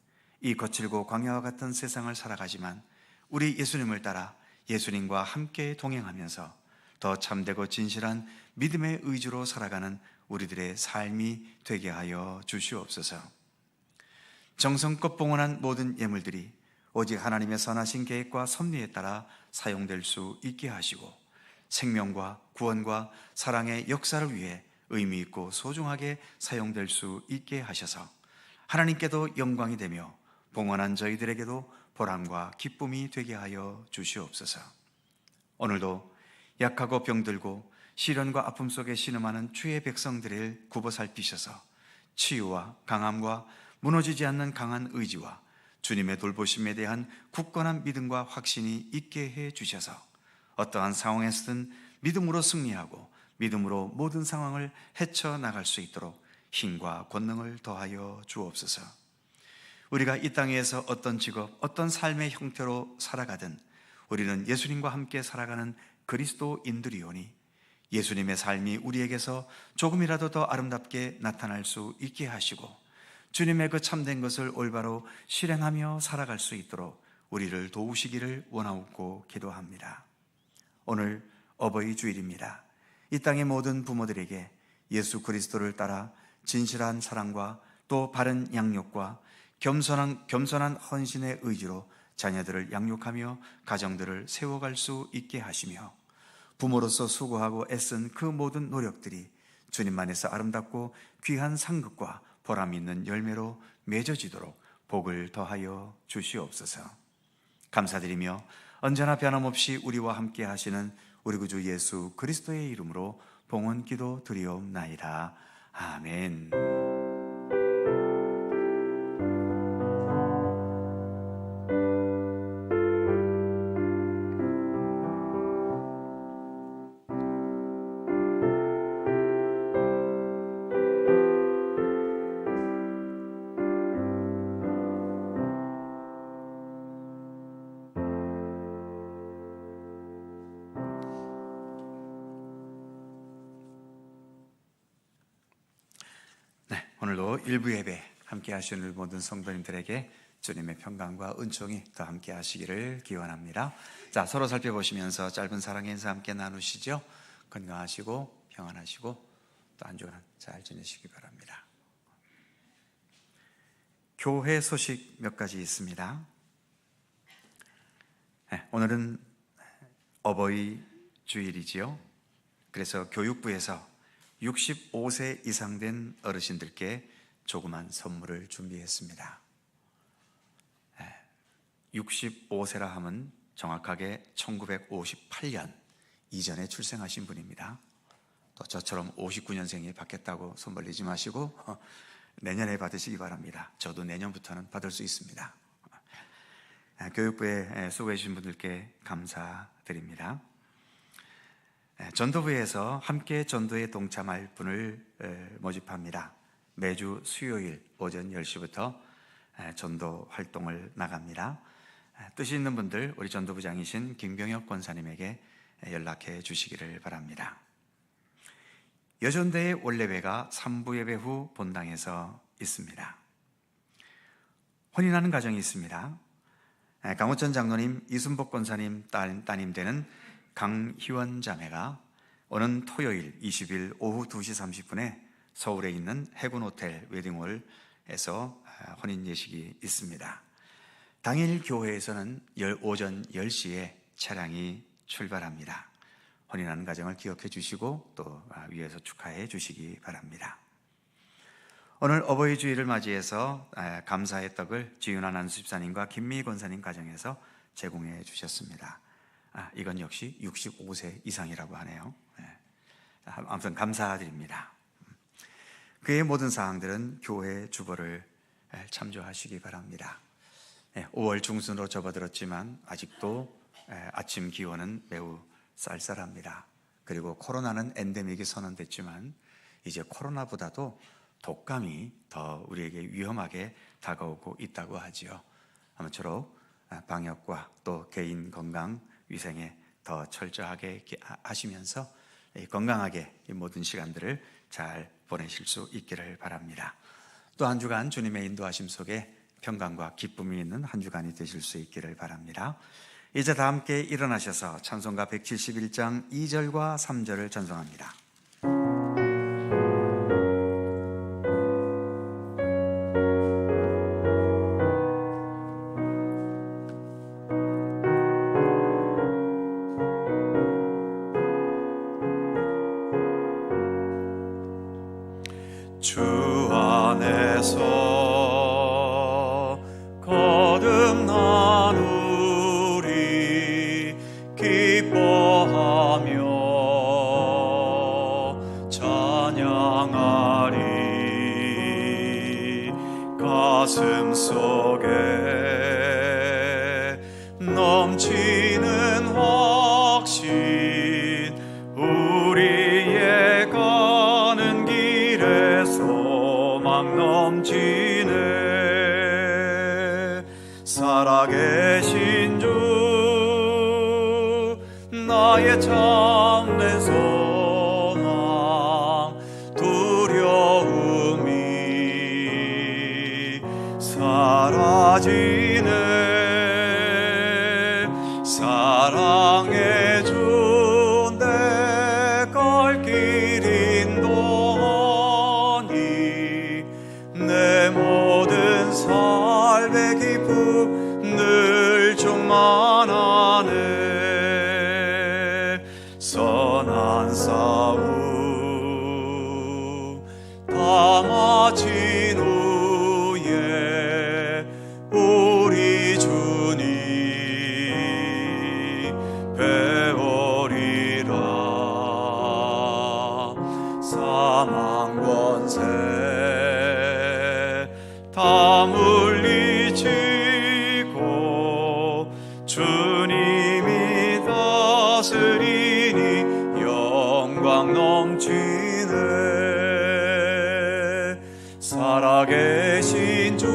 이 거칠고 광야와 같은 세상을 살아가지만 우리 예수님을 따라 예수님과 함께 동행하면서 더 참되고 진실한 믿음의 의지로 살아가는 우리들의 삶이 되게 하여 주시옵소서. 정성껏 봉헌한 모든 예물들이 오직 하나님의 선하신 계획과 섭리에 따라 사용될 수 있게 하시고 생명과 구원과 사랑의 역사를 위해 의미 있고 소중하게 사용될 수 있게 하셔서 하나님께도 영광이 되며 봉헌한 저희들에게도 보람과 기쁨이 되게 하여 주시옵소서. 오늘도 약하고 병들고 시련과 아픔 속에 신음하는 주의 백성들을 굽어 살피셔서 치유와 강함과 무너지지 않는 강한 의지와 주님의 돌보심에 대한 굳건한 믿음과 확신이 있게 해 주셔서 어떠한 상황에서든 믿음으로 승리하고 믿음으로 모든 상황을 헤쳐나갈 수 있도록 힘과 권능을 더하여 주옵소서. 우리가 이 땅에서 어떤 직업, 어떤 삶의 형태로 살아가든 우리는 예수님과 함께 살아가는 그리스도인들이오니 예수님의 삶이 우리에게서 조금이라도 더 아름답게 나타날 수 있게 하시고 주님의 그 참된 것을 올바로 실행하며 살아갈 수 있도록 우리를 도우시기를 원하옵고 기도합니다. 오늘 어버이 주일입니다. 이 땅의 모든 부모들에게 예수 그리스도를 따라 진실한 사랑과 또 바른 양육과 겸손한 헌신의 의지로 자녀들을 양육하며 가정들을 세워갈 수 있게 하시며 부모로서 수고하고 애쓴 그 모든 노력들이 주님 안에서 아름답고 귀한 상급과 보람 있는 열매로 맺어지도록 복을 더하여 주시옵소서. 감사드리며 언제나 변함없이 우리와 함께 하시는 우리 구주 예수 그리스도의 이름으로 봉헌 기도 드리옵나이다. 아멘. 오늘도 일부 예배 함께 하시는 모든 성도님들에게 주님의 평강과 은총이 더 함께 하시기를 기원합니다. 자, 서로 살펴보시면서 짧은 사랑의 인사 함께 나누시죠. 건강하시고 평안하시고 또 한 주간 잘 지내시기 바랍니다. 교회 소식 몇 가지 있습니다. 오늘은 어버이 주일이지요. 그래서 교육부에서 65세 이상 된 어르신들께 조그만 선물을 준비했습니다. 65세라 하면 정확하게 1958년 이전에 출생하신 분입니다. 또 저처럼 59년생이 받겠다고 손 벌리지 마시고 내년에 받으시기 바랍니다. 저도 내년부터는 받을 수 있습니다. 교육부에 수고해 주신 분들께 감사드립니다. 전도부에서 함께 전도에 동참할 분을 모집합니다. 매주 수요일 오전 10시부터 전도 활동을 나갑니다. 뜻이 있는 분들 우리 전도부장이신 김병혁 권사님에게 연락해 주시기를 바랍니다. 여전대의 원래배가 3부 예배 후 본당에서 있습니다. 혼인하는 가정이 있습니다. 강호천 장로님, 이순복 권사님 따님 되는 강희원 자매가 오는 토요일 20일 오후 2시 30분에 서울에 있는 해군호텔 웨딩홀에서 혼인 예식이 있습니다. 당일 교회에서는 오전 10시에 차량이 출발합니다. 혼인하는 가정을 기억해 주시고 또 위에서 축하해 주시기 바랍니다. 오늘 어버이 주일을 맞이해서 감사의 떡을 지윤아 난수집사님과 김미 권사님 가정에서 제공해 주셨습니다. 이건 역시 65세 이상이라고 하네요. 아무튼 감사드립니다. 그의 모든 사항들은 교회 주보를 참조하시기 바랍니다. 5월 중순으로 접어들었지만 아직도 아침 기온은 매우 쌀쌀합니다. 그리고 코로나는 엔데믹이 선언됐지만 이제 코로나보다도 독감이 더 우리에게 위험하게 다가오고 있다고 하지요. 아무쪼록 방역과 또 개인 건강 위생에 더 철저하게 하시면서 건강하게 이 모든 시간들을 잘 보내실 수 있기를 바랍니다. 또 한 주간 주님의 인도하심 속에 평강과 기쁨이 있는 한 주간이 되실 수 있기를 바랍니다. 이제 다 함께 일어나셔서 찬송가 171장 2절과 3절을 찬송합니다. 주 안에서 거듭난 우리 기뻐하며 찬양하리. 가슴 속에 넘치는 확신, 우리의 가는 길에 소망 넘치네. 살아계신 주 나의 참된 소망, 두려움이 사라지네. 사랑해 준 내 갈 길 인도하니 내 모든 삶의 기쁨 늘 충만하네. 선한 싸움 다 마친 후에 우리 주님 배우리라. 사망 권세 다 물리치고 주님이 다스리니 영광 넘치네. 살아계신 주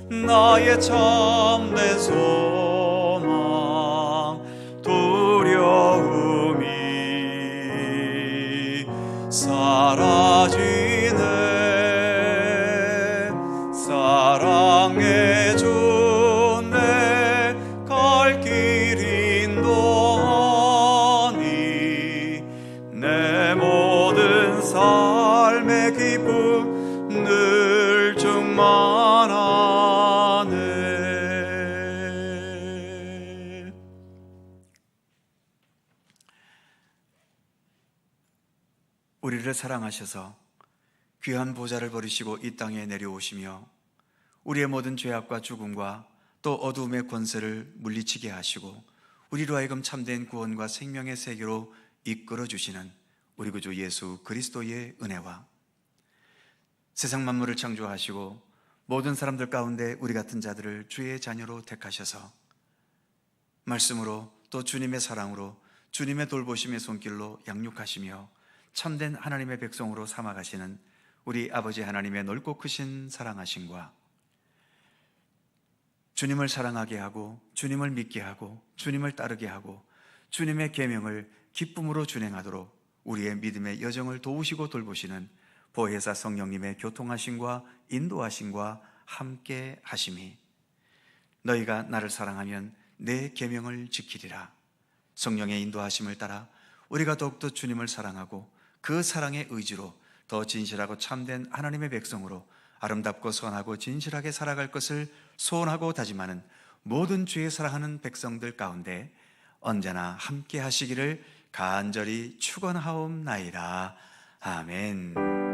나의 참된 소망, 두려움이 사라지네. 사랑해 준 내 갈 길 인도하니 내 모든 삶의 기쁨 늘 충만하네. 우리를 사랑하셔서 귀한 보좌를 버리시고 이 땅에 내려오시며 우리의 모든 죄악과 죽음과 또 어두움의 권세를 물리치게 하시고 우리로 하여금 참된 구원과 생명의 세계로 이끌어 주시는 우리 구주 예수 그리스도의 은혜와 세상 만물을 창조하시고 모든 사람들 가운데 우리 같은 자들을 주의 자녀로 택하셔서 말씀으로 또 주님의 사랑으로 주님의 돌보심의 손길로 양육하시며 참된 하나님의 백성으로 삼아가시는 우리 아버지 하나님의 넓고 크신 사랑하심과 주님을 사랑하게 하고 주님을 믿게 하고 주님을 따르게 하고 주님의 계명을 기쁨으로 준행하도록 우리의 믿음의 여정을 도우시고 돌보시는 보혜사 성령님의 교통하심과 인도하심과 함께 하심이 너희가 나를 사랑하면 내 계명을 지키리라. 성령의 인도하심을 따라 우리가 더욱더 주님을 사랑하고 그 사랑의 의지로 더 진실하고 참된 하나님의 백성으로 아름답고 선하고 진실하게 살아갈 것을 소원하고 다짐하는 모든 주의 사랑하는 백성들 가운데 언제나 함께 하시기를 간절히 축원하옵나이다. 아멘.